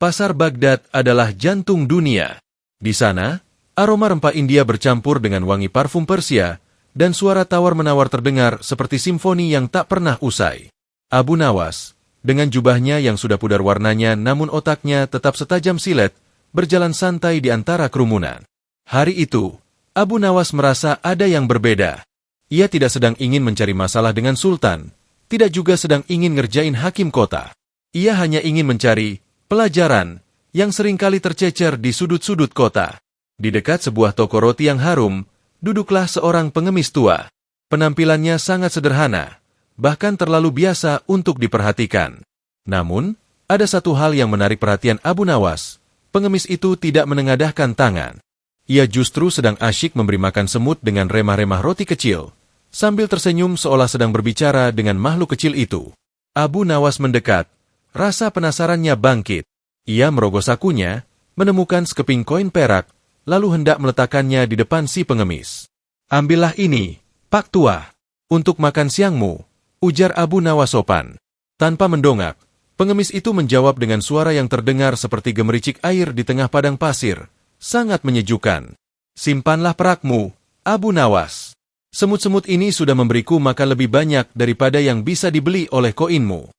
Pasar Baghdad adalah jantung dunia. Di sana, aroma rempah India bercampur dengan wangi parfum Persia, dan suara tawar-menawar terdengar seperti simfoni yang tak pernah usai. Abu Nawas, dengan jubahnya yang sudah pudar warnanya namun otaknya tetap setajam silet, berjalan santai di antara kerumunan. Hari itu, Abu Nawas merasa ada yang berbeda. Ia tidak sedang ingin mencari masalah dengan Sultan, tidak juga sedang ingin ngerjain hakim kota. Ia hanya ingin mencari pelajaran yang seringkali tercecer di sudut-sudut kota. Di dekat sebuah toko roti yang harum, duduklah seorang pengemis tua. Penampilannya sangat sederhana, bahkan terlalu biasa untuk diperhatikan. Namun, ada satu hal yang menarik perhatian Abu Nawas. Pengemis itu tidak menengadahkan tangan. Ia justru sedang asyik memberi makan semut dengan remah-remah roti kecil, sambil tersenyum seolah sedang berbicara dengan makhluk kecil itu. Abu Nawas mendekat, rasa penasarannya bangkit. Ia merogoh sakunya, menemukan sekeping koin perak, lalu hendak meletakkannya di depan si pengemis. "Ambillah ini, Pak Tua, untuk makan siangmu," ujar Abu Nawas sopan. Tanpa mendongak, pengemis itu menjawab dengan suara yang terdengar seperti gemericik air di tengah padang pasir. Sangat menyejukkan. "Simpanlah perakmu, Abu Nawas. Semut-semut ini sudah memberiku makan lebih banyak daripada yang bisa dibeli oleh koinmu."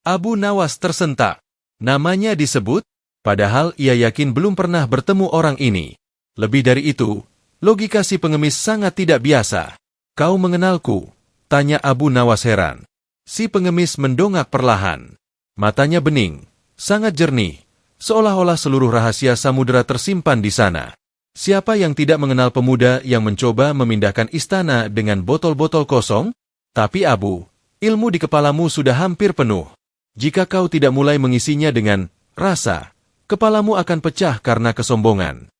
Abu Nawas tersentak. Namanya disebut, padahal ia yakin belum pernah bertemu orang ini. Lebih dari itu, logika si pengemis sangat tidak biasa. "Kau mengenalku?" tanya Abu Nawas heran. Si pengemis mendongak perlahan. Matanya bening, sangat jernih, seolah-olah seluruh rahasia samudera tersimpan di sana. Siapa yang tidak mengenal pemuda yang mencoba memindahkan istana dengan botol-botol kosong? Tapi Abu, ilmu di kepalamu sudah hampir penuh. Jika kau tidak mulai mengisinya dengan rasa, kepalamu akan pecah karena kesombongan.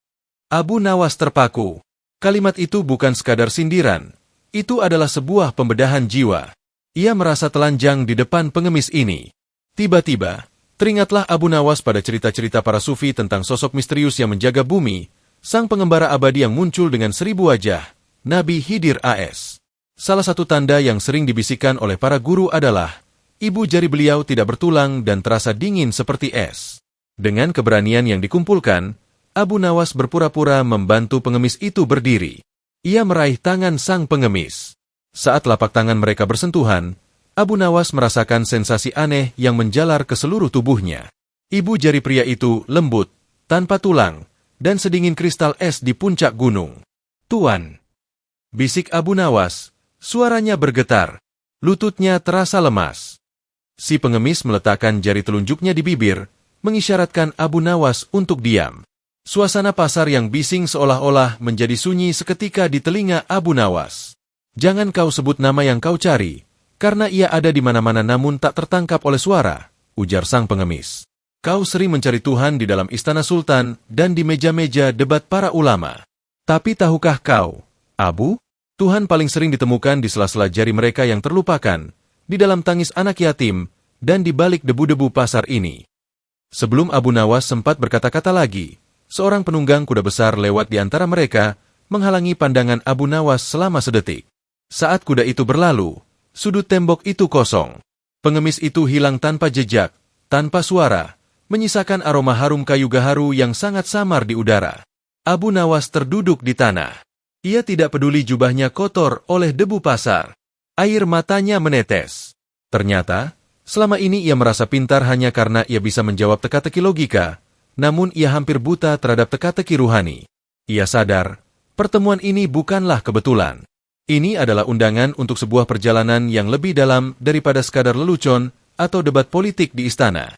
Abu Nawas terpaku. Kalimat itu bukan sekadar sindiran, itu adalah sebuah pembedahan jiwa. Ia merasa telanjang di depan pengemis ini. Tiba-tiba, teringatlah Abu Nawas pada cerita-cerita para sufi tentang sosok misterius yang menjaga bumi, sang pengembara abadi yang muncul dengan 1000 wajah, Nabi Khidir AS. Salah satu tanda yang sering dibisikkan oleh para guru adalah, ibu jari beliau tidak bertulang dan terasa dingin seperti es. Dengan keberanian yang dikumpulkan, Abu Nawas berpura-pura membantu pengemis itu berdiri. Ia meraih tangan sang pengemis. Saat lapak tangan mereka bersentuhan, Abu Nawas merasakan sensasi aneh yang menjalar ke seluruh tubuhnya. Ibu jari pria itu lembut, tanpa tulang, dan sedingin kristal es di puncak gunung. "Tuan," bisik Abu Nawas, suaranya bergetar, lututnya terasa lemas. Si pengemis meletakkan jari telunjuknya di bibir, mengisyaratkan Abu Nawas untuk diam. Suasana pasar yang bising seolah-olah menjadi sunyi seketika di telinga Abu Nawas. "Jangan kau sebut nama yang kau cari, karena ia ada di mana-mana namun tak tertangkap oleh suara," ujar sang pengemis. "Kau sering mencari Tuhan di dalam istana sultan dan di meja-meja debat para ulama. Tapi tahukah kau, Abu, Tuhan paling sering ditemukan di sela-sela jari mereka yang terlupakan, di dalam tangis anak yatim, dan di balik debu-debu pasar ini." Sebelum Abu Nawas sempat berkata-kata lagi, seorang penunggang kuda besar lewat di antara mereka, menghalangi pandangan Abu Nawas selama sedetik. Saat kuda itu berlalu, sudut tembok itu kosong. Pengemis itu hilang tanpa jejak, tanpa suara, menyisakan aroma harum kayu gaharu yang sangat samar di udara. Abu Nawas terduduk di tanah. Ia tidak peduli jubahnya kotor oleh debu pasar. Air matanya menetes. Ternyata, selama ini ia merasa pintar hanya karena ia bisa menjawab teka-teki logika, namun ia hampir buta terhadap teka-teki ruhani. Ia sadar, pertemuan ini bukanlah kebetulan. Ini adalah undangan untuk sebuah perjalanan yang lebih dalam daripada sekadar lelucon atau debat politik di istana.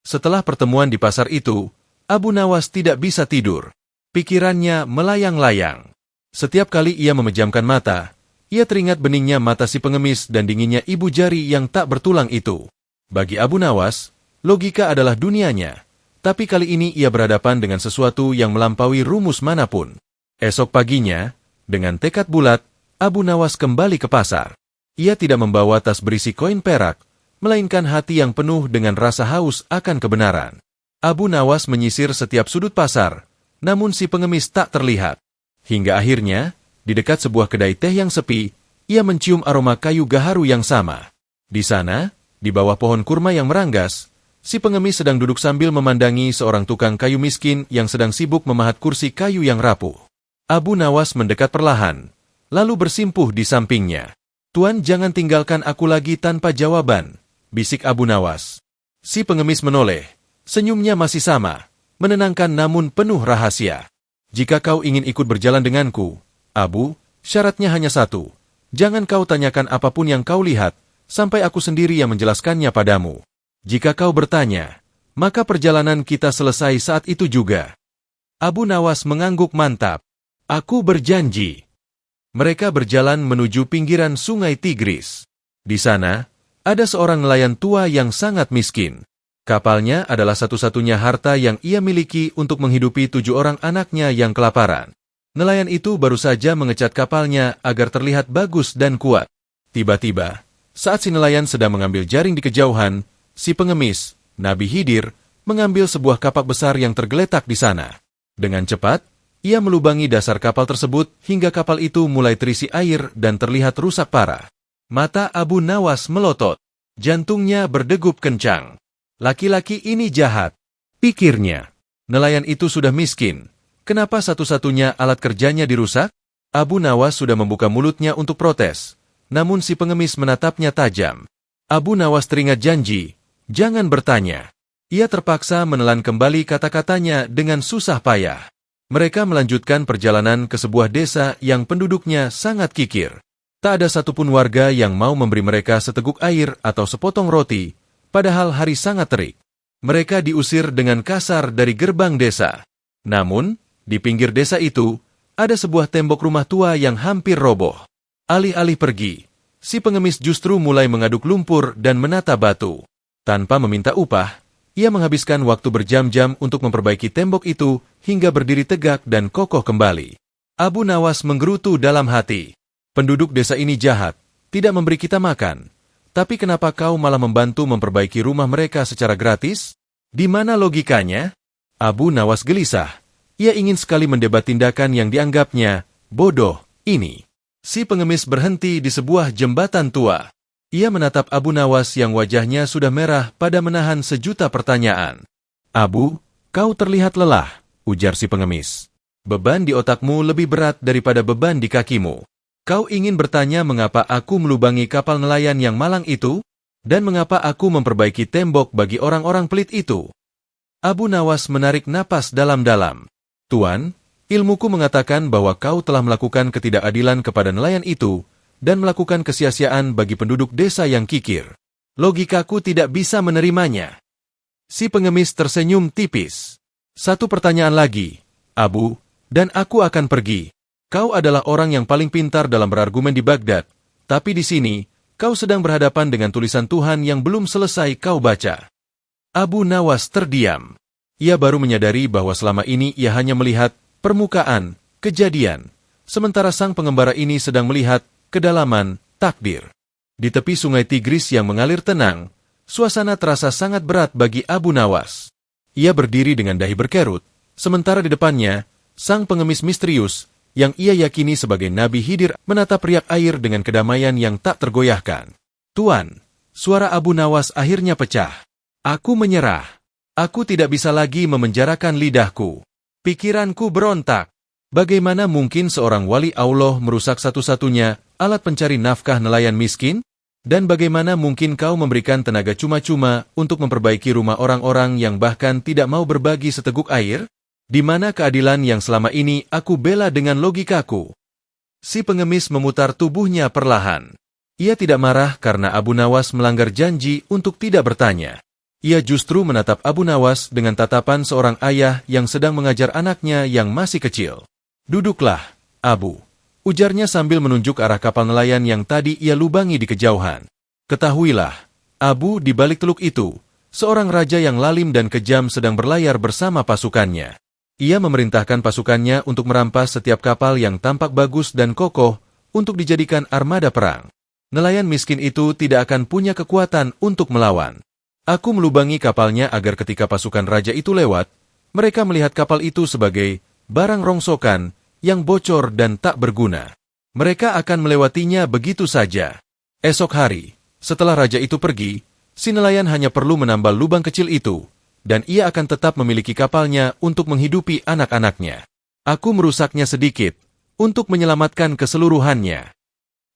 Setelah pertemuan di pasar itu, Abu Nawas tidak bisa tidur. Pikirannya melayang-layang. Setiap kali ia memejamkan mata, ia teringat beningnya mata si pengemis dan dinginnya ibu jari yang tak bertulang itu. Bagi Abu Nawas, logika adalah dunianya. Tapi kali ini ia berhadapan dengan sesuatu yang melampaui rumus manapun. Esok paginya, dengan tekad bulat, Abu Nawas kembali ke pasar. Ia tidak membawa tas berisi koin perak, melainkan hati yang penuh dengan rasa haus akan kebenaran. Abu Nawas menyisir setiap sudut pasar, namun si pengemis tak terlihat. Hingga akhirnya, di dekat sebuah kedai teh yang sepi, ia mencium aroma kayu gaharu yang sama. Di sana, di bawah pohon kurma yang meranggas, Si pengemis sedang duduk sambil memandangi seorang tukang kayu miskin yang sedang sibuk memahat kursi kayu yang rapuh. Abu Nawas mendekat perlahan, lalu bersimpuh di sampingnya. "Tuan, jangan tinggalkan aku lagi tanpa jawaban," bisik Abu Nawas. Si pengemis menoleh, senyumnya masih sama, menenangkan namun penuh rahasia. "Jika kau ingin ikut berjalan denganku, Abu, syaratnya hanya satu. Jangan kau tanyakan apapun yang kau lihat, sampai aku sendiri yang menjelaskannya padamu. Jika kau bertanya, maka perjalanan kita selesai saat itu juga." Abu Nawas mengangguk mantap. "Aku berjanji." Mereka berjalan menuju pinggiran sungai Tigris. Di sana, ada seorang nelayan tua yang sangat miskin. Kapalnya adalah satu-satunya harta yang ia miliki untuk menghidupi 7 orang anaknya yang kelaparan. Nelayan itu baru saja mengecat kapalnya agar terlihat bagus dan kuat. Tiba-tiba, saat si nelayan sedang mengambil jaring di kejauhan, si pengemis, Nabi Khidir, mengambil sebuah kapak besar yang tergeletak di sana. Dengan cepat, ia melubangi dasar kapal tersebut hingga kapal itu mulai terisi air dan terlihat rusak parah. Mata Abu Nawas melotot. Jantungnya berdegup kencang. "Laki-laki ini jahat," pikirnya. Nelayan itu sudah miskin. Kenapa satu-satunya alat kerjanya dirusak? Abu Nawas sudah membuka mulutnya untuk protes. Namun si pengemis menatapnya tajam. Abu Nawas teringat janji. Jangan bertanya. Ia terpaksa menelan kembali kata-katanya dengan susah payah. Mereka melanjutkan perjalanan ke sebuah desa yang penduduknya sangat kikir. Tak ada satupun warga yang mau memberi mereka seteguk air atau sepotong roti, padahal hari sangat terik. Mereka diusir dengan kasar dari gerbang desa. Namun, di pinggir desa itu, ada sebuah tembok rumah tua yang hampir roboh. Alih-alih pergi, si pengemis justru mulai mengaduk lumpur dan menata batu. Tanpa meminta upah, ia menghabiskan waktu berjam-jam untuk memperbaiki tembok itu hingga berdiri tegak dan kokoh kembali. Abu Nawas menggerutu dalam hati. "Penduduk desa ini jahat, tidak memberi kita makan. Tapi kenapa kau malah membantu memperbaiki rumah mereka secara gratis? Di mana logikanya?" Abu Nawas gelisah. Ia ingin sekali mendebat tindakan yang dianggapnya bodoh ini. Si pengemis berhenti di sebuah jembatan tua. Ia menatap Abu Nawas yang wajahnya sudah merah pada menahan sejuta pertanyaan. "Abu, kau terlihat lelah," ujar si pengemis. "Beban di otakmu lebih berat daripada beban di kakimu. Kau ingin bertanya mengapa aku melubangi kapal nelayan yang malang itu? Dan mengapa aku memperbaiki tembok bagi orang-orang pelit itu?" Abu Nawas menarik napas dalam-dalam. "Tuan, ilmuku mengatakan bahwa kau telah melakukan ketidakadilan kepada nelayan itu, dan melakukan kesia-siaan bagi penduduk desa yang kikir. Logikaku tidak bisa menerimanya." Si pengemis tersenyum tipis. "Satu pertanyaan lagi, Abu, dan aku akan pergi. Kau adalah orang yang paling pintar dalam berargumen di Baghdad, tapi di sini, kau sedang berhadapan dengan tulisan Tuhan yang belum selesai kau baca." Abu Nawas terdiam. Ia baru menyadari bahwa selama ini ia hanya melihat permukaan, kejadian, sementara sang pengembara ini sedang melihat kedalaman, takdir. Di tepi sungai Tigris yang mengalir tenang, suasana terasa sangat berat bagi Abu Nawas. Ia berdiri dengan dahi berkerut, sementara di depannya, sang pengemis misterius, yang ia yakini sebagai Nabi Khidir, menatap riak air dengan kedamaian yang tak tergoyahkan. "Tuan," suara Abu Nawas akhirnya pecah. "Aku menyerah. Aku tidak bisa lagi memenjarakan lidahku. Pikiranku berontak. Bagaimana mungkin seorang wali Allah merusak satu-satunya alat pencari nafkah nelayan miskin? Dan bagaimana mungkin kau memberikan tenaga cuma-cuma untuk memperbaiki rumah orang-orang yang bahkan tidak mau berbagi seteguk air? Di mana keadilan yang selama ini aku bela dengan logikaku?" Si pengemis memutar tubuhnya perlahan. Ia tidak marah karena Abu Nawas melanggar janji untuk tidak bertanya. Ia justru menatap Abu Nawas dengan tatapan seorang ayah yang sedang mengajar anaknya yang masih kecil. "Duduklah, Abu," ujarnya sambil menunjuk arah kapal nelayan yang tadi ia lubangi di kejauhan. "Ketahuilah, Abu, di balik teluk itu, seorang raja yang lalim dan kejam sedang berlayar bersama pasukannya. Ia memerintahkan pasukannya untuk merampas setiap kapal yang tampak bagus dan kokoh untuk dijadikan armada perang. Nelayan miskin itu tidak akan punya kekuatan untuk melawan. Aku melubangi kapalnya agar ketika pasukan raja itu lewat, mereka melihat kapal itu sebagai barang rongsokan yang bocor dan tak berguna. Mereka akan melewatinya begitu saja. Esok hari, setelah raja itu pergi, Si nelayan hanya perlu menambal lubang kecil itu, dan ia akan tetap memiliki kapalnya untuk menghidupi anak-anaknya. Aku merusaknya sedikit, untuk menyelamatkan keseluruhannya.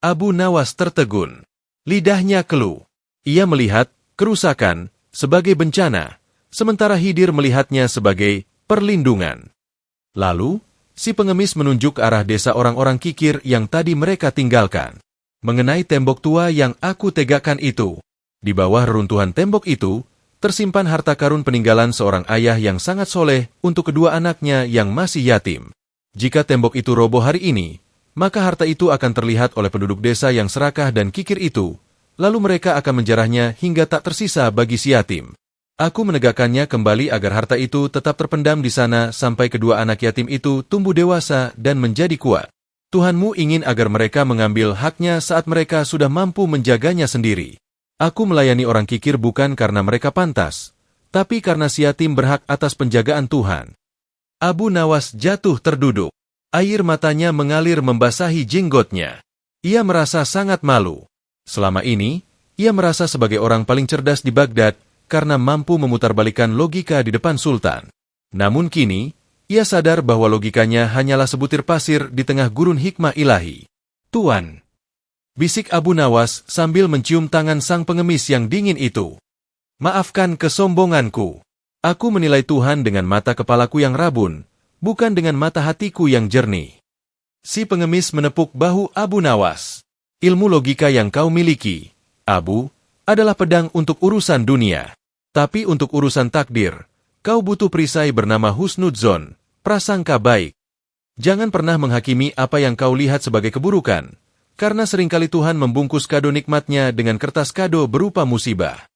Abu Nawas tertegun. Lidahnya keluh. Ia melihat kerusakan sebagai bencana, sementara Khidir melihatnya sebagai perlindungan. Lalu, si pengemis menunjuk arah desa orang-orang kikir yang tadi mereka tinggalkan. Mengenai tembok tua yang aku tegakkan itu. Di bawah reruntuhan tembok itu, tersimpan harta karun peninggalan seorang ayah yang sangat soleh untuk kedua anaknya yang masih yatim. Jika tembok itu roboh hari ini, maka harta itu akan terlihat oleh penduduk desa yang serakah dan kikir itu, lalu mereka akan menjarahnya hingga tak tersisa bagi si yatim. Aku menegakkannya kembali agar harta itu tetap terpendam di sana sampai kedua anak yatim itu tumbuh dewasa dan menjadi kuat. Tuhanmu ingin agar mereka mengambil haknya saat mereka sudah mampu menjaganya sendiri. Aku melayani orang kikir bukan karena mereka pantas, tapi karena si yatim berhak atas penjagaan Tuhan. Abu Nawas jatuh terduduk. Air matanya mengalir membasahi jenggotnya. Ia merasa sangat malu. Selama ini, ia merasa sebagai orang paling cerdas di Baghdad karena mampu memutarbalikkan logika di depan Sultan. Namun kini, ia sadar bahwa logikanya hanyalah sebutir pasir di tengah gurun hikmah ilahi. Tuan, bisik Abu Nawas sambil mencium tangan sang pengemis yang dingin itu. Maafkan kesombonganku. Aku menilai Tuhan dengan mata kepalaku yang rabun, bukan dengan mata hatiku yang jernih. Si pengemis menepuk bahu Abu Nawas. Ilmu logika yang kau miliki, Abu, adalah pedang untuk urusan dunia. Tapi untuk urusan takdir, kau butuh perisai bernama husnudzon, prasangka baik. Jangan pernah menghakimi apa yang kau lihat sebagai keburukan, karena seringkali Tuhan membungkus kado nikmatnya dengan kertas kado berupa musibah.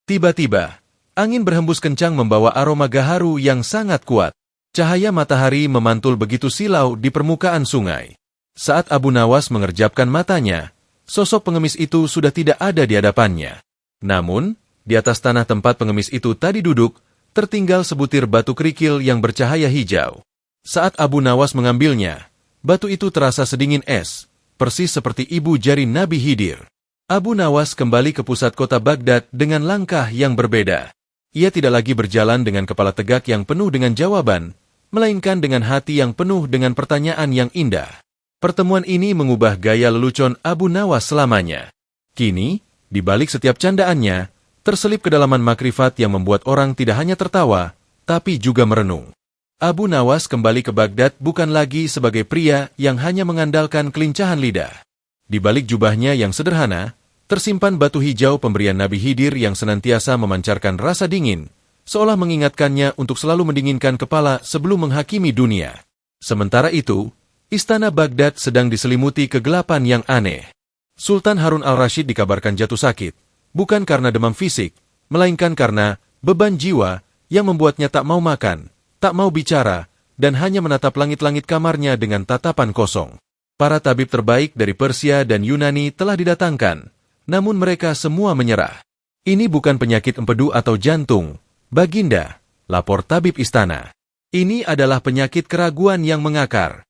Tiba-tiba, angin berhembus kencang membawa aroma gaharu yang sangat kuat. Cahaya matahari memantul begitu silau di permukaan sungai. Saat Abu Nawas mengerjapkan matanya, sosok pengemis itu sudah tidak ada di hadapannya. Namun, di atas tanah tempat pengemis itu tadi duduk, tertinggal sebutir batu kerikil yang bercahaya hijau. Saat Abu Nawas mengambilnya, batu itu terasa sedingin es, persis seperti ibu jari Nabi Khidir. Abu Nawas kembali ke pusat kota Baghdad dengan langkah yang berbeda. Ia tidak lagi berjalan dengan kepala tegak yang penuh dengan jawaban, melainkan dengan hati yang penuh dengan pertanyaan yang indah. Pertemuan ini mengubah gaya lelucon Abu Nawas selamanya. Kini, di balik setiap candaannya, terselip kedalaman makrifat yang membuat orang tidak hanya tertawa, tapi juga merenung. Abu Nawas kembali ke Baghdad bukan lagi sebagai pria yang hanya mengandalkan kelincahan lidah. Di balik jubahnya yang sederhana, tersimpan batu hijau pemberian Nabi Khidir yang senantiasa memancarkan rasa dingin, seolah mengingatkannya untuk selalu mendinginkan kepala sebelum menghakimi dunia. Sementara itu, istana Baghdad sedang diselimuti kegelapan yang aneh. Sultan Harun al-Rashid dikabarkan jatuh sakit, bukan karena demam fisik, melainkan karena beban jiwa yang membuatnya tak mau makan, tak mau bicara, dan hanya menatap langit-langit kamarnya dengan tatapan kosong. Para tabib terbaik dari Persia dan Yunani telah didatangkan, namun mereka semua menyerah. Ini bukan penyakit empedu atau jantung, Baginda, lapor tabib istana. Ini adalah penyakit keraguan yang mengakar.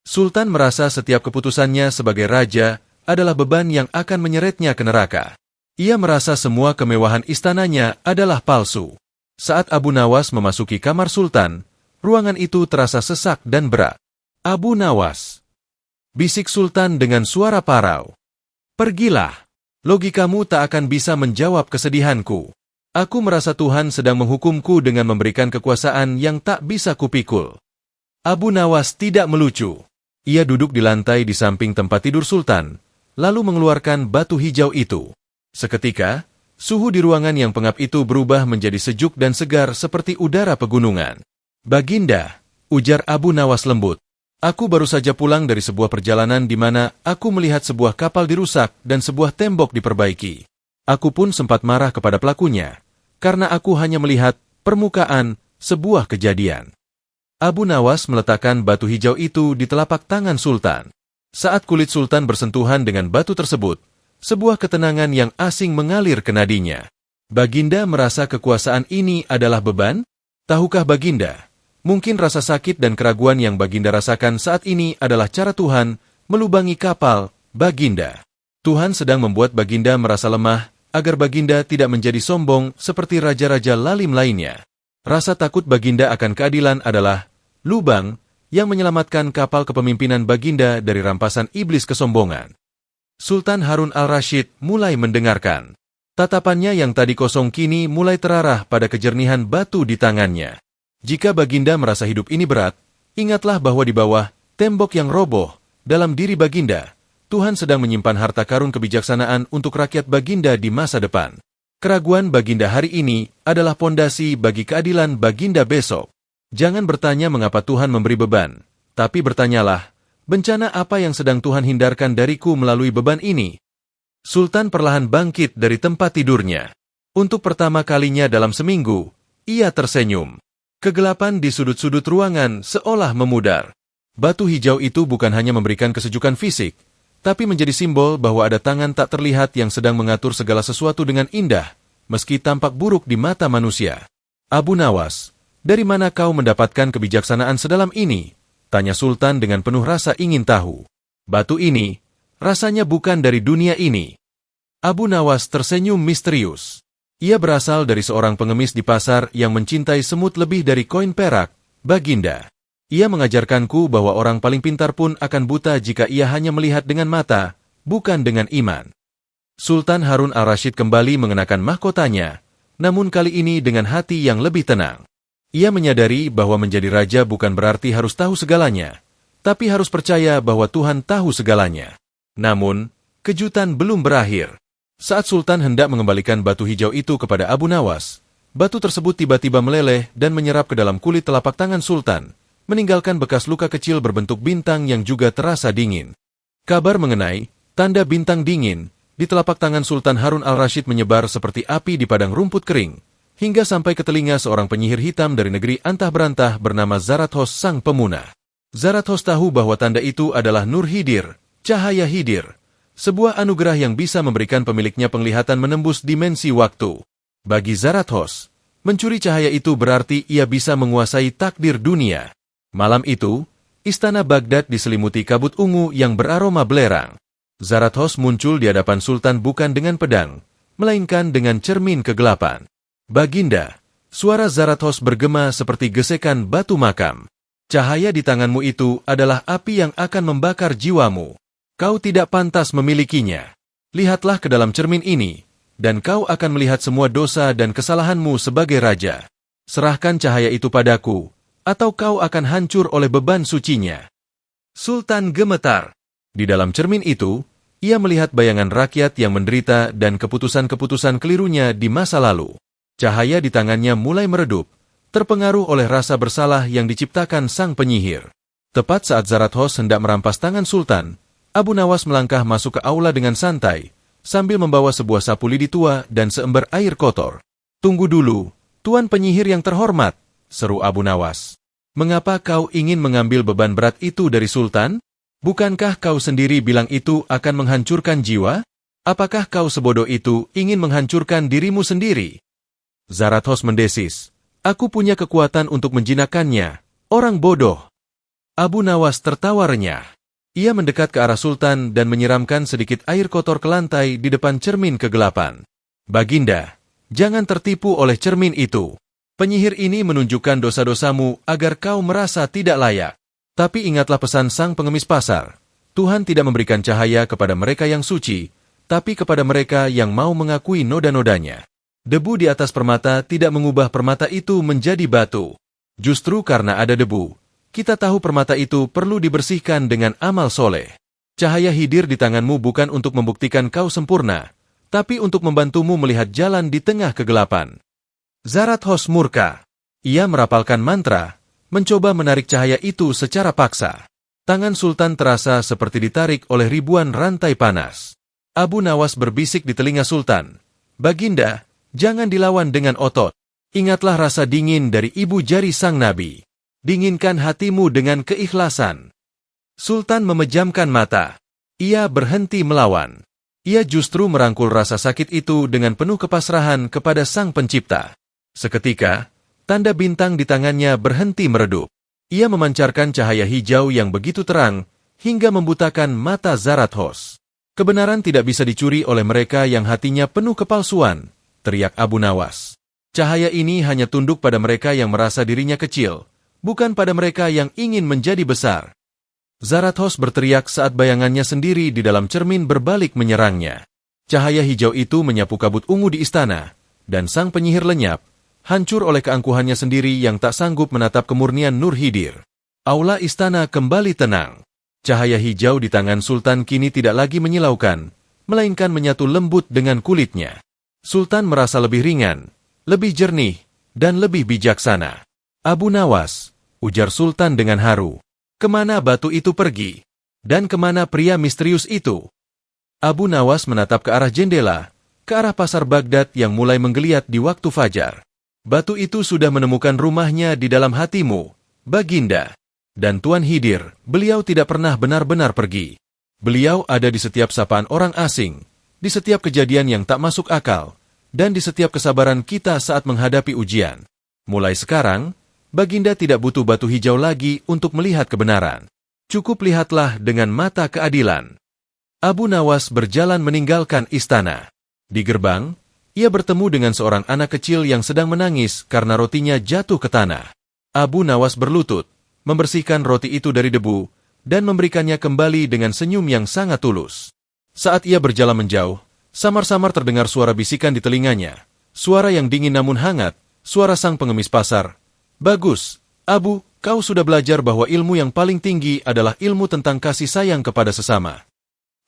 Sultan merasa setiap keputusannya sebagai raja adalah beban yang akan menyeretnya ke neraka. Ia merasa semua kemewahan istananya adalah palsu. Saat Abu Nawas memasuki kamar Sultan, ruangan itu terasa sesak dan berat. Abu Nawas, bisik Sultan dengan suara parau. Pergilah, logikamu tak akan bisa menjawab kesedihanku. Aku merasa Tuhan sedang menghukumku dengan memberikan kekuasaan yang tak bisa kupikul. Abu Nawas tidak melucu. Ia duduk di lantai di samping tempat tidur Sultan, lalu mengeluarkan batu hijau itu. Seketika, suhu di ruangan yang pengap itu berubah menjadi sejuk dan segar seperti udara pegunungan. Baginda, ujar Abu Nawas lembut. Aku baru saja pulang dari sebuah perjalanan di mana aku melihat sebuah kapal dirusak dan sebuah tembok diperbaiki. Aku pun sempat marah kepada pelakunya, karena aku hanya melihat permukaan sebuah kejadian. Abu Nawas meletakkan batu hijau itu di telapak tangan Sultan. Saat kulit Sultan bersentuhan dengan batu tersebut, sebuah ketenangan yang asing mengalir ke nadinya. Baginda merasa kekuasaan ini adalah beban? Tahukah Baginda, mungkin rasa sakit dan keraguan yang Baginda rasakan saat ini adalah cara Tuhan melubangi kapal Baginda. Tuhan sedang membuat Baginda merasa lemah agar Baginda tidak menjadi sombong seperti raja-raja lalim lainnya. Rasa takut Baginda akan keadilan adalah lubang yang menyelamatkan kapal kepemimpinan Baginda dari rampasan iblis kesombongan. Sultan Harun al-Rashid mulai mendengarkan. Tatapannya yang tadi kosong kini mulai terarah pada kejernihan batu di tangannya. Jika Baginda merasa hidup ini berat, ingatlah bahwa di bawah tembok yang roboh dalam diri Baginda, Tuhan sedang menyimpan harta karun kebijaksanaan untuk rakyat Baginda di masa depan. Keraguan Baginda hari ini adalah pondasi bagi keadilan Baginda besok. Jangan bertanya mengapa Tuhan memberi beban, tapi bertanyalah, bencana apa yang sedang Tuhan hindarkan dariku melalui beban ini? Sultan perlahan bangkit dari tempat tidurnya. Untuk pertama kalinya dalam seminggu, ia tersenyum. Kegelapan di sudut-sudut ruangan seolah memudar. Batu hijau itu bukan hanya memberikan kesejukan fisik, tapi menjadi simbol bahwa ada tangan tak terlihat yang sedang mengatur segala sesuatu dengan indah, meski tampak buruk di mata manusia. Abu Nawas, dari mana kau mendapatkan kebijaksanaan sedalam ini? Tanya Sultan dengan penuh rasa ingin tahu. Batu ini, rasanya bukan dari dunia ini. Abu Nawas tersenyum misterius. Ia berasal dari seorang pengemis di pasar yang mencintai semut lebih dari koin perak, Baginda. Ia mengajarkanku bahwa orang paling pintar pun akan buta jika ia hanya melihat dengan mata, bukan dengan iman. Sultan Harun al-Rashid kembali mengenakan mahkotanya, namun kali ini dengan hati yang lebih tenang. Ia menyadari bahwa menjadi raja bukan berarti harus tahu segalanya, tapi harus percaya bahwa Tuhan tahu segalanya. Namun, kejutan belum berakhir. Saat Sultan hendak mengembalikan batu hijau itu kepada Abu Nawas, batu tersebut tiba-tiba meleleh dan menyerap ke dalam kulit telapak tangan Sultan, meninggalkan bekas luka kecil berbentuk bintang yang juga terasa dingin. Kabar mengenai tanda bintang dingin di telapak tangan Sultan Harun al-Rashid menyebar seperti api di padang rumput kering, hingga sampai ke telinga seorang penyihir hitam dari negeri antah berantah bernama Zarathos sang pemunah. Zarathos tahu bahwa tanda itu adalah Nur Hidir, cahaya Hidir, sebuah anugerah yang bisa memberikan pemiliknya penglihatan menembus dimensi waktu. Bagi Zarathos, mencuri cahaya itu berarti ia bisa menguasai takdir dunia. Malam itu, istana Baghdad diselimuti kabut ungu yang beraroma belerang. Zarathos muncul di hadapan Sultan bukan dengan pedang, melainkan dengan cermin kegelapan. Baginda, suara Zarathos bergema seperti gesekan batu makam. Cahaya di tanganmu itu adalah api yang akan membakar jiwamu. Kau tidak pantas memilikinya. Lihatlah ke dalam cermin ini, dan kau akan melihat semua dosa dan kesalahanmu sebagai raja. Serahkan cahaya itu padaku, atau kau akan hancur oleh beban sucinya. Sultan gemetar. Di dalam cermin itu, ia melihat bayangan rakyat yang menderita dan keputusan-keputusan kelirunya di masa lalu. Cahaya di tangannya mulai meredup, terpengaruh oleh rasa bersalah yang diciptakan sang penyihir. Tepat saat Zarathos hendak merampas tangan Sultan, Abu Nawas melangkah masuk ke aula dengan santai, sambil membawa sebuah sapu lidi tua dan seember air kotor. Tunggu dulu, Tuan Penyihir yang terhormat, seru Abu Nawas. Mengapa kau ingin mengambil beban berat itu dari Sultan? Bukankah kau sendiri bilang itu akan menghancurkan jiwa? Apakah kau sebodoh itu ingin menghancurkan dirimu sendiri? Zarathos mendesis. Aku punya kekuatan untuk menjinakkannya, orang bodoh. Abu Nawas tertawa renyah. Ia mendekat ke arah Sultan dan menyiramkan sedikit air kotor ke lantai di depan cermin kegelapan. Baginda, jangan tertipu oleh cermin itu. Penyihir ini menunjukkan dosa-dosamu agar kau merasa tidak layak. Tapi ingatlah pesan sang pengemis pasar. Tuhan tidak memberikan cahaya kepada mereka yang suci, tapi kepada mereka yang mau mengakui noda-nodanya. Debu di atas permata tidak mengubah permata itu menjadi batu. Justru karena ada debu, kita tahu permata itu perlu dibersihkan dengan amal soleh. Cahaya Hidir di tanganmu bukan untuk membuktikan kau sempurna, tapi untuk membantumu melihat jalan di tengah kegelapan. Zarathos murka. Ia merapalkan mantra, mencoba menarik cahaya itu secara paksa. Tangan Sultan terasa seperti ditarik oleh ribuan rantai panas. Abu Nawas berbisik di telinga Sultan. Baginda, jangan dilawan dengan otot. Ingatlah rasa dingin dari ibu jari sang nabi. Dinginkan hatimu dengan keikhlasan. Sultan memejamkan mata. Ia berhenti melawan. Ia justru merangkul rasa sakit itu dengan penuh kepasrahan kepada sang pencipta. Seketika, tanda bintang di tangannya berhenti meredup. Ia memancarkan cahaya hijau yang begitu terang, hingga membutakan mata Zarathos. Kebenaran tidak bisa dicuri oleh mereka yang hatinya penuh kepalsuan, teriak Abu Nawas. Cahaya ini hanya tunduk pada mereka yang merasa dirinya kecil, bukan pada mereka yang ingin menjadi besar. Zarathos berteriak saat bayangannya sendiri di dalam cermin berbalik menyerangnya. Cahaya hijau itu menyapu kabut ungu di istana, dan sang penyihir lenyap, hancur oleh keangkuhannya sendiri yang tak sanggup menatap kemurnian Nur Hidir. Aula istana kembali tenang. Cahaya hijau di tangan Sultan kini tidak lagi menyilaukan, melainkan menyatu lembut dengan kulitnya. Sultan merasa lebih ringan, lebih jernih, dan lebih bijaksana. Abu Nawas, ujar Sultan dengan haru. Kemana batu itu pergi? Dan kemana pria misterius itu? Abu Nawas menatap ke arah jendela, ke arah pasar Baghdad yang mulai menggeliat di waktu fajar. Batu itu sudah menemukan rumahnya di dalam hatimu, Baginda. Dan Tuan Hidir, beliau tidak pernah benar-benar pergi. Beliau ada di setiap sapaan orang asing, di setiap kejadian yang tak masuk akal, dan di setiap kesabaran kita saat menghadapi ujian. Mulai sekarang, Baginda tidak butuh batu hijau lagi untuk melihat kebenaran. Cukup lihatlah dengan mata keadilan. Abu Nawas berjalan meninggalkan istana. Di gerbang, ia bertemu dengan seorang anak kecil yang sedang menangis karena rotinya jatuh ke tanah. Abu Nawas berlutut, membersihkan roti itu dari debu, dan memberikannya kembali dengan senyum yang sangat tulus. Saat ia berjalan menjauh, samar-samar terdengar suara bisikan di telinganya. Suara yang dingin namun hangat, suara sang pengemis pasar. Bagus, Abu, kau sudah belajar bahwa ilmu yang paling tinggi adalah ilmu tentang kasih sayang kepada sesama.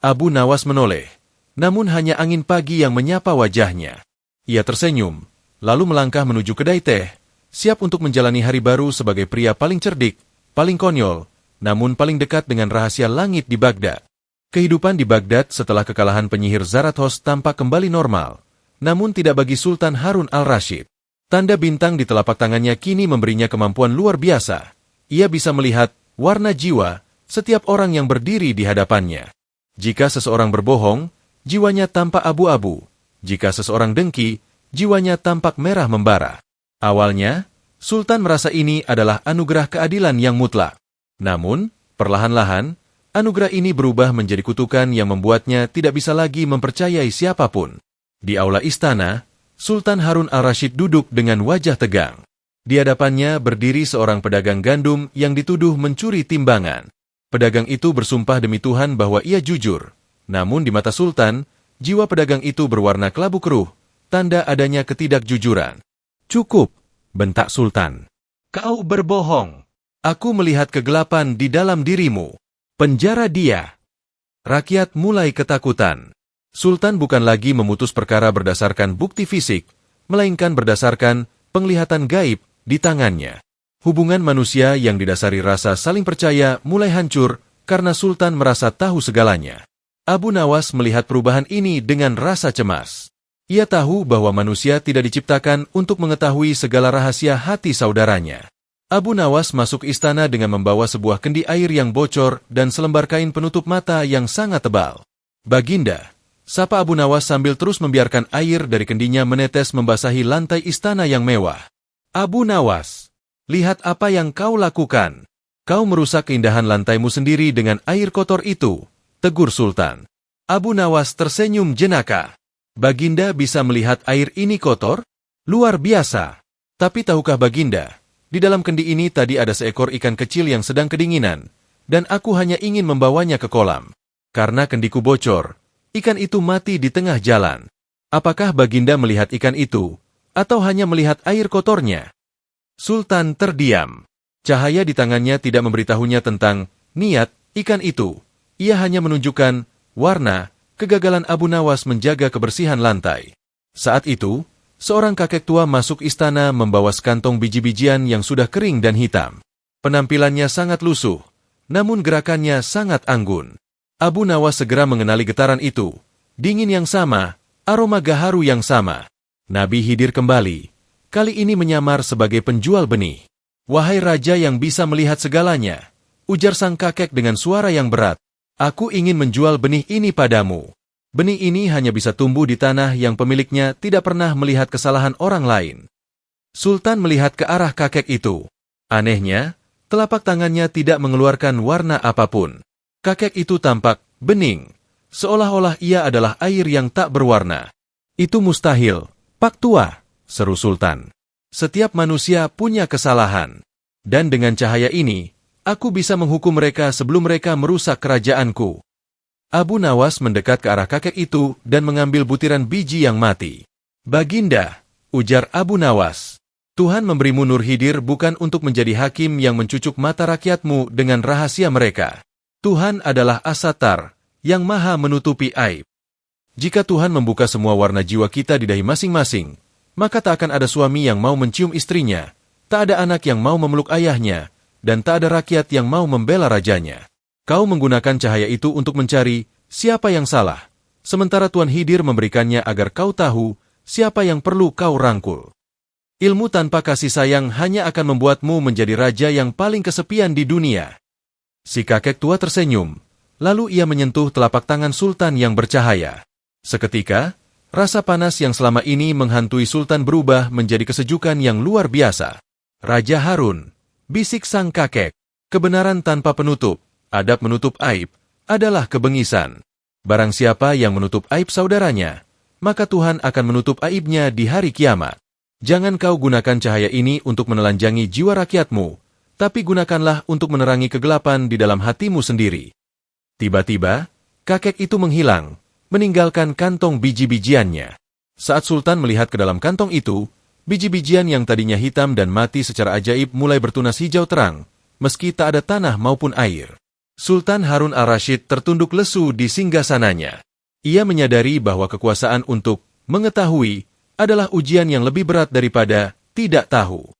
Abu Nawas menoleh, namun hanya angin pagi yang menyapa wajahnya. Ia tersenyum, lalu melangkah menuju kedai teh, siap untuk menjalani hari baru sebagai pria paling cerdik, paling konyol, namun paling dekat dengan rahasia langit di Baghdad. Kehidupan di Baghdad setelah kekalahan penyihir Zarathos tampak kembali normal, namun tidak bagi Sultan Harun al-Rashid. Tanda bintang di telapak tangannya kini memberinya kemampuan luar biasa. Ia bisa melihat warna jiwa setiap orang yang berdiri di hadapannya. Jika seseorang berbohong, jiwanya tampak abu-abu. Jika seseorang dengki, jiwanya tampak merah membara. Awalnya, Sultan merasa ini adalah anugerah keadilan yang mutlak. Namun, perlahan-lahan, anugerah ini berubah menjadi kutukan yang membuatnya tidak bisa lagi mempercayai siapapun. Di aula istana, Sultan Harun al-Rashid duduk dengan wajah tegang. Di hadapannya berdiri seorang pedagang gandum yang dituduh mencuri timbangan. Pedagang itu bersumpah demi Tuhan bahwa ia jujur. Namun di mata Sultan, jiwa pedagang itu berwarna kelabu keruh, tanda adanya ketidakjujuran. Cukup, bentak Sultan. Kau berbohong. Aku melihat kegelapan di dalam dirimu. Penjara dia. Rakyat mulai ketakutan. Sultan bukan lagi memutus perkara berdasarkan bukti fisik, melainkan berdasarkan penglihatan gaib di tangannya. Hubungan manusia yang didasari rasa saling percaya mulai hancur karena Sultan merasa tahu segalanya. Abu Nawas melihat perubahan ini dengan rasa cemas. Ia tahu bahwa manusia tidak diciptakan untuk mengetahui segala rahasia hati saudaranya. Abu Nawas masuk istana dengan membawa sebuah kendi air yang bocor dan selembar kain penutup mata yang sangat tebal. Baginda, sapa Abu Nawas sambil terus membiarkan air dari kendinya menetes membasahi lantai istana yang mewah. Abu Nawas, lihat apa yang kau lakukan. Kau merusak keindahan lantaimu sendiri dengan air kotor itu, tegur Sultan. Abu Nawas tersenyum jenaka. Baginda bisa melihat air ini kotor? Luar biasa. Tapi tahukah Baginda, di dalam kendi ini tadi ada seekor ikan kecil yang sedang kedinginan, dan aku hanya ingin membawanya ke kolam. Karena kendiku bocor, ikan itu mati di tengah jalan. Apakah Baginda melihat ikan itu, atau hanya melihat air kotornya? Sultan terdiam. Cahaya di tangannya tidak memberitahunya tentang niat ikan itu. Ia hanya menunjukkan warna, kegagalan Abu Nawas menjaga kebersihan lantai. Saat itu, seorang kakek tua masuk istana membawa sekantong biji-bijian yang sudah kering dan hitam. Penampilannya sangat lusuh, namun gerakannya sangat anggun. Abu Nawas segera mengenali getaran itu. Dingin yang sama, aroma gaharu yang sama. Nabi Hidir kembali. Kali ini menyamar sebagai penjual benih. Wahai raja yang bisa melihat segalanya, ujar sang kakek dengan suara yang berat. Aku ingin menjual benih ini padamu. Benih ini hanya bisa tumbuh di tanah yang pemiliknya tidak pernah melihat kesalahan orang lain. Sultan melihat ke arah kakek itu. Anehnya, telapak tangannya tidak mengeluarkan warna apapun. Kakek itu tampak bening, seolah-olah ia adalah air yang tak berwarna. Itu mustahil, Pak Tua, seru Sultan. Setiap manusia punya kesalahan. Dan dengan cahaya ini, aku bisa menghukum mereka sebelum mereka merusak kerajaanku. Abu Nawas mendekat ke arah kakek itu dan mengambil butiran biji yang mati. Baginda, ujar Abu Nawas, Tuhan memberimu Nur Hidir bukan untuk menjadi hakim yang mencucuk mata rakyatmu dengan rahasia mereka. Tuhan adalah As-Sattar, yang maha menutupi aib. Jika Tuhan membuka semua warna jiwa kita di dahi masing-masing, maka tak akan ada suami yang mau mencium istrinya, tak ada anak yang mau memeluk ayahnya, dan tak ada rakyat yang mau membela rajanya. Kau menggunakan cahaya itu untuk mencari siapa yang salah, sementara Tuan Hidir memberikannya agar kau tahu siapa yang perlu kau rangkul. Ilmu tanpa kasih sayang hanya akan membuatmu menjadi raja yang paling kesepian di dunia. Si kakek tua tersenyum, lalu ia menyentuh telapak tangan Sultan yang bercahaya. Seketika, rasa panas yang selama ini menghantui Sultan berubah menjadi kesejukan yang luar biasa. Raja Harun, bisik sang kakek, kebenaran tanpa penutup, adab menutup aib, adalah kebengisan. Barang siapa yang menutup aib saudaranya, maka Tuhan akan menutup aibnya di hari kiamat. Jangan kau gunakan cahaya ini untuk menelanjangi jiwa rakyatmu, tapi gunakanlah untuk menerangi kegelapan di dalam hatimu sendiri. Tiba-tiba, kakek itu menghilang, meninggalkan kantong biji-bijiannya. Saat Sultan melihat ke dalam kantong itu, biji-bijian yang tadinya hitam dan mati secara ajaib mulai bertunas hijau terang, meski tak ada tanah maupun air. Sultan Harun al-Rashid tertunduk lesu di singgasananya. Ia menyadari bahwa kekuasaan untuk mengetahui adalah ujian yang lebih berat daripada tidak tahu.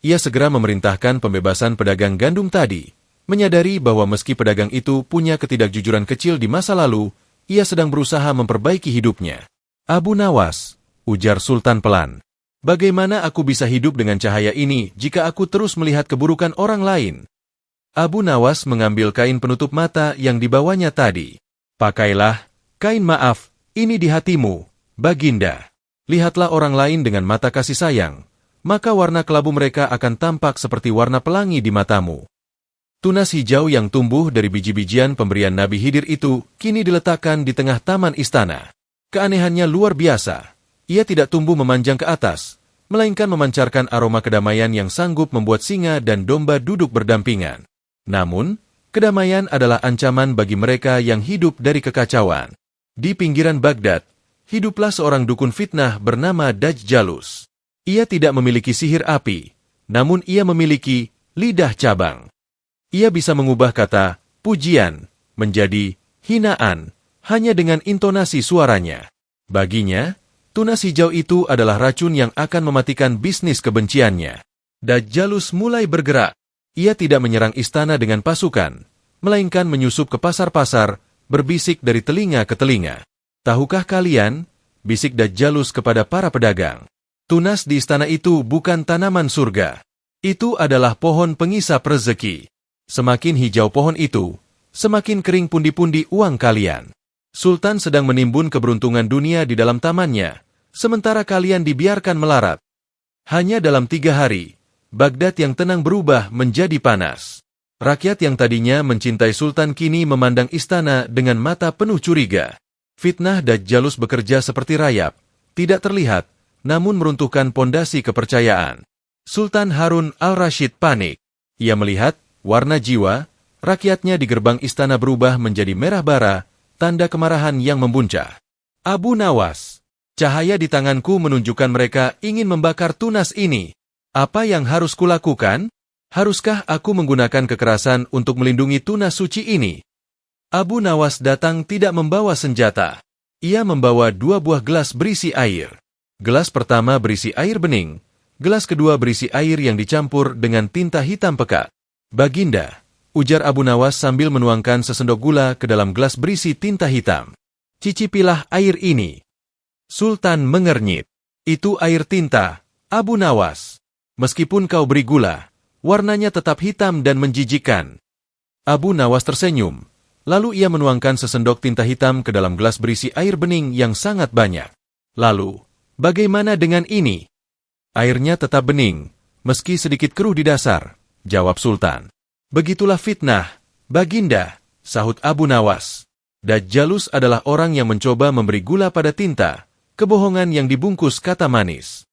Ia segera memerintahkan pembebasan pedagang gandum tadi, menyadari bahwa meski pedagang itu punya ketidakjujuran kecil di masa lalu, ia sedang berusaha memperbaiki hidupnya. Abu Nawas, ujar Sultan pelan, bagaimana aku bisa hidup dengan cahaya ini jika aku terus melihat keburukan orang lain? Abu Nawas mengambil kain penutup mata yang dibawanya tadi. Pakailah kain maaf ini di hatimu, Baginda. Lihatlah orang lain dengan mata kasih sayang, maka warna kelabu mereka akan tampak seperti warna pelangi di matamu. Tunas hijau yang tumbuh dari biji-bijian pemberian Nabi Hidir itu kini diletakkan di tengah taman istana. Keanehannya luar biasa. Ia tidak tumbuh memanjang ke atas, melainkan memancarkan aroma kedamaian yang sanggup membuat singa dan domba duduk berdampingan. Namun, kedamaian adalah ancaman bagi mereka yang hidup dari kekacauan. Di pinggiran Baghdad, hiduplah seorang dukun fitnah bernama Dajjalus. Ia tidak memiliki sihir api, namun ia memiliki lidah cabang. Ia bisa mengubah kata pujian menjadi hinaan hanya dengan intonasi suaranya. Baginya, tunas hijau itu adalah racun yang akan mematikan bisnis kebenciannya. Dajjalus mulai bergerak. Ia tidak menyerang istana dengan pasukan, melainkan menyusup ke pasar-pasar, berbisik dari telinga ke telinga. Tahukah kalian, bisik Dajjalus kepada para pedagang, tunas di istana itu bukan tanaman surga. Itu adalah pohon pengisap rezeki. Semakin hijau pohon itu, semakin kering pundi-pundi uang kalian. Sultan sedang menimbun keberuntungan dunia di dalam tamannya, sementara kalian dibiarkan melarat. Hanya dalam 3 hari, Baghdad yang tenang berubah menjadi panas. Rakyat yang tadinya mencintai Sultan kini memandang istana dengan mata penuh curiga. Fitnah Dajjalus bekerja seperti rayap, tidak terlihat, namun meruntuhkan pondasi kepercayaan. Sultan Harun al-Rashid panik. Ia melihat warna jiwa, rakyatnya di gerbang istana berubah menjadi merah bara, tanda kemarahan yang membuncah. Abu Nawas, cahaya di tanganku menunjukkan mereka ingin membakar tunas ini. Apa yang harus kulakukan? Haruskah aku menggunakan kekerasan untuk melindungi tunas suci ini? Abu Nawas datang tidak membawa senjata. Ia membawa 2 buah gelas berisi air. Gelas pertama berisi air bening, gelas kedua berisi air yang dicampur dengan tinta hitam pekat. Baginda, ujar Abu Nawas sambil menuangkan sesendok gula ke dalam gelas berisi tinta hitam. Cicipilah air ini. Sultan mengernyit. Itu air tinta, Abu Nawas. Meskipun kau beri gula, warnanya tetap hitam dan menjijikkan. Abu Nawas tersenyum, lalu ia menuangkan sesendok tinta hitam ke dalam gelas berisi air bening yang sangat banyak. Lalu, bagaimana dengan ini? Airnya tetap bening, meski sedikit keruh di dasar, jawab Sultan. Begitulah fitnah, Baginda, sahut Abu Nawas. Dajjalus adalah orang yang mencoba memberi gula pada tinta, kebohongan yang dibungkus kata manis.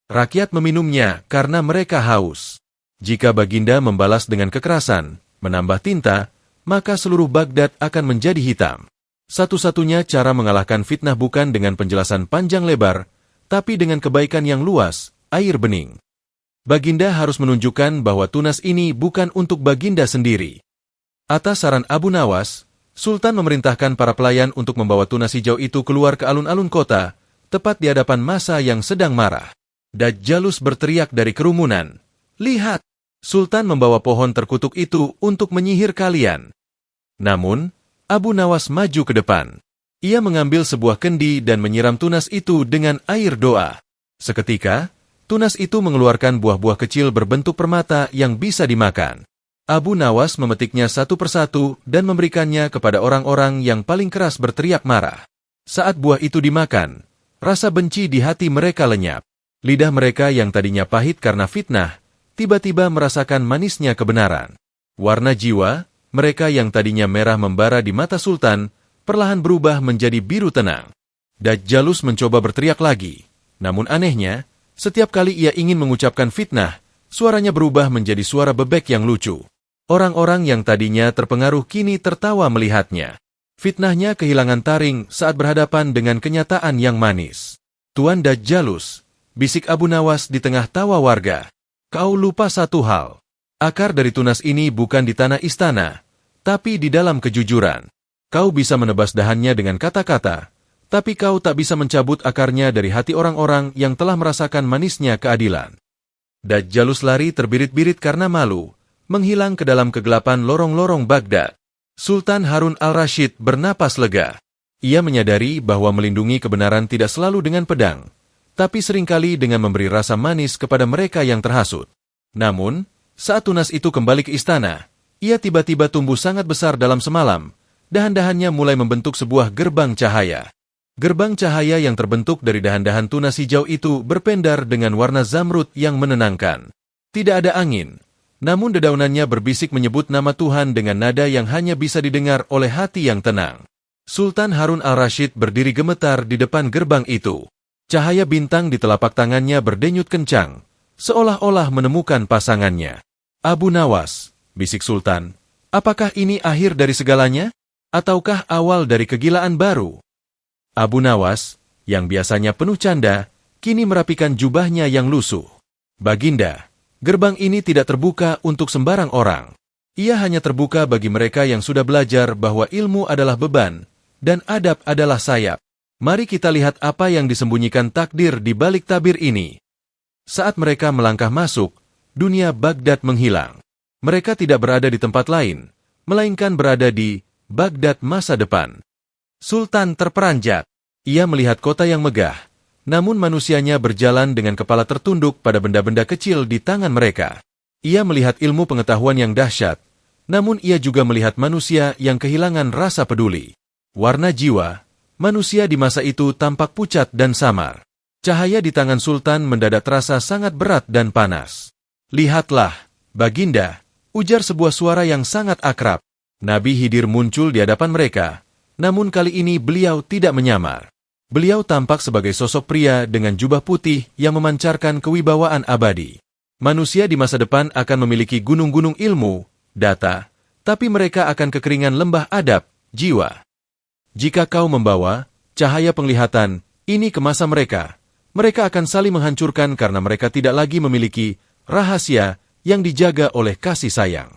Rakyat meminumnya karena mereka haus. Jika Baginda membalas dengan kekerasan, menambah tinta, maka seluruh Baghdad akan menjadi hitam. Satu-satunya cara mengalahkan fitnah bukan dengan penjelasan panjang lebar, tapi dengan kebaikan yang luas, air bening. Baginda harus menunjukkan bahwa tunas ini bukan untuk Baginda sendiri. Atas saran Abu Nawas, Sultan memerintahkan para pelayan untuk membawa tunas hijau itu keluar ke alun-alun kota, tepat di hadapan massa yang sedang marah. Dajjalus berteriak dari kerumunan, "Lihat! Sultan membawa pohon terkutuk itu untuk menyihir kalian." Namun, Abu Nawas maju ke depan. Ia mengambil sebuah kendi dan menyiram tunas itu dengan air doa. Seketika, tunas itu mengeluarkan buah-buah kecil berbentuk permata yang bisa dimakan. Abu Nawas memetiknya satu persatu dan memberikannya kepada orang-orang yang paling keras berteriak marah. Saat buah itu dimakan, rasa benci di hati mereka lenyap. Lidah mereka yang tadinya pahit karena fitnah, tiba-tiba merasakan manisnya kebenaran. Warna jiwa, mereka yang tadinya merah membara di mata Sultan, perlahan berubah menjadi biru tenang. Dajjalus mencoba berteriak lagi, namun anehnya, setiap kali ia ingin mengucapkan fitnah, suaranya berubah menjadi suara bebek yang lucu. Orang-orang yang tadinya terpengaruh kini tertawa melihatnya. Fitnahnya kehilangan taring saat berhadapan dengan kenyataan yang manis. "Tuan Dajjalus," bisik Abu Nawas di tengah tawa warga, "kau lupa satu hal. Akar dari tunas ini bukan di tanah istana, tapi di dalam kejujuran. Kau bisa menebas dahannya dengan kata-kata, tapi kau tak bisa mencabut akarnya dari hati orang-orang yang telah merasakan manisnya keadilan." Dajjalus lari terbirit-birit karena malu, menghilang ke dalam kegelapan lorong-lorong Baghdad. Sultan Harun al-Rashid bernapas lega. Ia menyadari bahwa melindungi kebenaran tidak selalu dengan pedang, tapi seringkali dengan memberi rasa manis kepada mereka yang terhasut. Namun, saat tunas itu kembali ke istana, ia tiba-tiba tumbuh sangat besar dalam semalam. Dahan-dahannya mulai membentuk sebuah gerbang cahaya. Gerbang cahaya yang terbentuk dari dahan-dahan tunas hijau itu berpendar dengan warna zamrud yang menenangkan. Tidak ada angin, namun dedaunannya berbisik menyebut nama Tuhan dengan nada yang hanya bisa didengar oleh hati yang tenang. Sultan Harun al-Rashid berdiri gemetar di depan gerbang itu. Cahaya bintang di telapak tangannya berdenyut kencang, seolah-olah menemukan pasangannya. "Abu Nawas," bisik Sultan, "apakah ini akhir dari segalanya? Ataukah awal dari kegilaan baru?" Abu Nawas, yang biasanya penuh canda, kini merapikan jubahnya yang lusuh. "Baginda, gerbang ini tidak terbuka untuk sembarang orang. Ia hanya terbuka bagi mereka yang sudah belajar bahwa ilmu adalah beban, dan adab adalah sayap. Mari kita lihat apa yang disembunyikan takdir di balik tabir ini." Saat mereka melangkah masuk, dunia Baghdad menghilang. Mereka tidak berada di tempat lain, melainkan berada di Baghdad masa depan. Sultan terperanjat. Ia melihat kota yang megah, namun manusianya berjalan dengan kepala tertunduk pada benda-benda kecil di tangan mereka. Ia melihat ilmu pengetahuan yang dahsyat, namun ia juga melihat manusia yang kehilangan rasa peduli. Warna jiwa, manusia di masa itu tampak pucat dan samar. Cahaya di tangan Sultan mendadak terasa sangat berat dan panas. "Lihatlah, Baginda," ujar sebuah suara yang sangat akrab. Nabi Khidir muncul di hadapan mereka, namun kali ini beliau tidak menyamar. Beliau tampak sebagai sosok pria dengan jubah putih yang memancarkan kewibawaan abadi. Manusia di masa depan akan memiliki gunung-gunung ilmu, data, tapi mereka akan kekeringan lembah adab, jiwa. Jika kau membawa cahaya penglihatan ini ke masa mereka, mereka akan saling menghancurkan karena mereka tidak lagi memiliki rahasia yang dijaga oleh kasih sayang.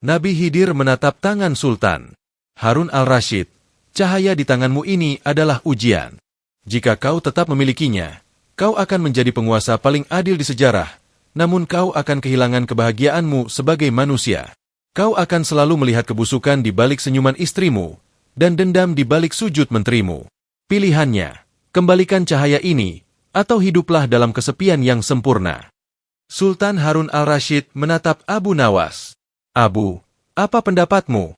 Nabi Khidir menatap tangan Sultan. "Harun al-Rashid, cahaya di tanganmu ini adalah ujian. Jika kau tetap memilikinya, kau akan menjadi penguasa paling adil di sejarah, namun kau akan kehilangan kebahagiaanmu sebagai manusia. Kau akan selalu melihat kebusukan di balik senyuman istrimu, dan dendam di balik sujud menterimu. Pilihannya, kembalikan cahaya ini, atau hiduplah dalam kesepian yang sempurna." Sultan Harun al-Rashid menatap Abu Nawas. "Abu, apa pendapatmu?"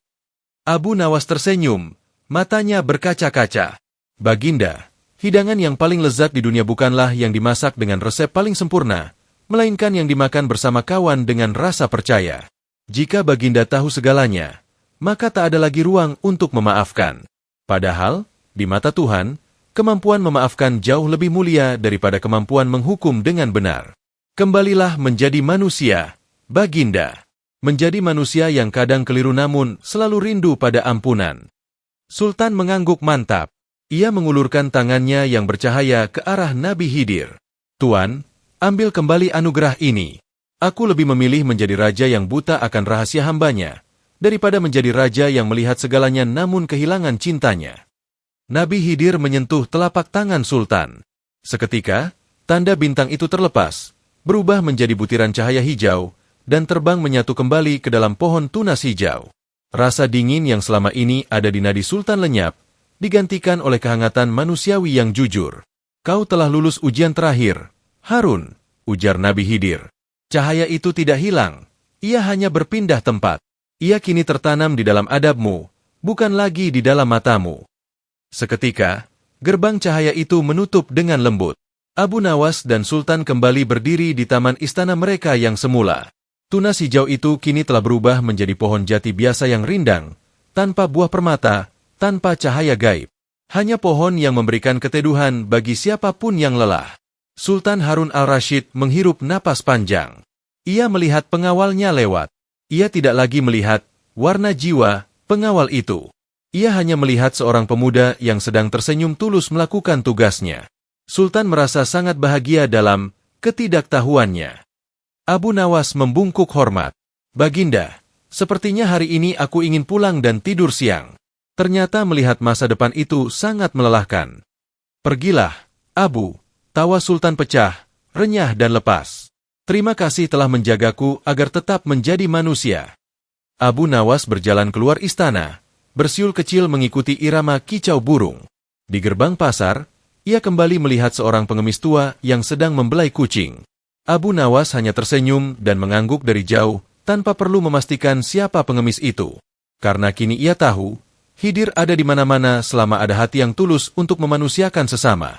Abu Nawas tersenyum, matanya berkaca-kaca. "Baginda, hidangan yang paling lezat di dunia bukanlah yang dimasak dengan resep paling sempurna, melainkan yang dimakan bersama kawan dengan rasa percaya. Jika Baginda tahu segalanya, maka tak ada lagi ruang untuk memaafkan." Padahal, di mata Tuhan, kemampuan memaafkan jauh lebih mulia daripada kemampuan menghukum dengan benar. Kembalilah menjadi manusia, Baginda. Menjadi manusia yang kadang keliru namun selalu rindu pada ampunan. Sultan mengangguk mantap. Ia mengulurkan tangannya yang bercahaya ke arah Nabi Khidir. Tuan, ambil kembali anugerah ini. Aku lebih memilih menjadi raja yang buta akan rahasia hambanya, daripada menjadi raja yang melihat segalanya namun kehilangan cintanya. Nabi Khidir menyentuh telapak tangan Sultan. Seketika, tanda bintang itu terlepas, berubah menjadi butiran cahaya hijau, dan terbang menyatu kembali ke dalam pohon tunas hijau. Rasa dingin yang selama ini ada di nadi Sultan lenyap, digantikan oleh kehangatan manusiawi yang jujur. Kau telah lulus ujian terakhir, Harun, ujar Nabi Khidir. Cahaya itu tidak hilang, ia hanya berpindah tempat. Ia kini tertanam di dalam adabmu, bukan lagi di dalam matamu. Seketika, gerbang cahaya itu menutup dengan lembut. Abu Nawas dan Sultan kembali berdiri di taman istana mereka yang semula. Tunas hijau itu kini telah berubah menjadi pohon jati biasa yang rindang, tanpa buah permata, tanpa cahaya gaib. Hanya pohon yang memberikan keteduhan bagi siapapun yang lelah. Sultan Harun al-Rashid menghirup napas panjang. Ia melihat pengawalnya lewat. Ia tidak lagi melihat warna jiwa pengawal itu. Ia hanya melihat seorang pemuda yang sedang tersenyum tulus melakukan tugasnya. Sultan merasa sangat bahagia dalam ketidaktahuannya. Abu Nawas membungkuk hormat. Baginda, sepertinya hari ini aku ingin pulang dan tidur siang. Ternyata melihat masa depan itu sangat melelahkan. Pergilah, Abu. Tawa Sultan pecah, renyah dan lepas. Terima kasih telah menjagaku agar tetap menjadi manusia. Abu Nawas berjalan keluar istana, bersiul kecil mengikuti irama kicau burung. Di gerbang pasar, ia kembali melihat seorang pengemis tua yang sedang membelai kucing. Abu Nawas hanya tersenyum dan mengangguk dari jauh, tanpa perlu memastikan siapa pengemis itu. Karena kini ia tahu, Khidir ada di mana-mana selama ada hati yang tulus untuk memanusiakan sesama.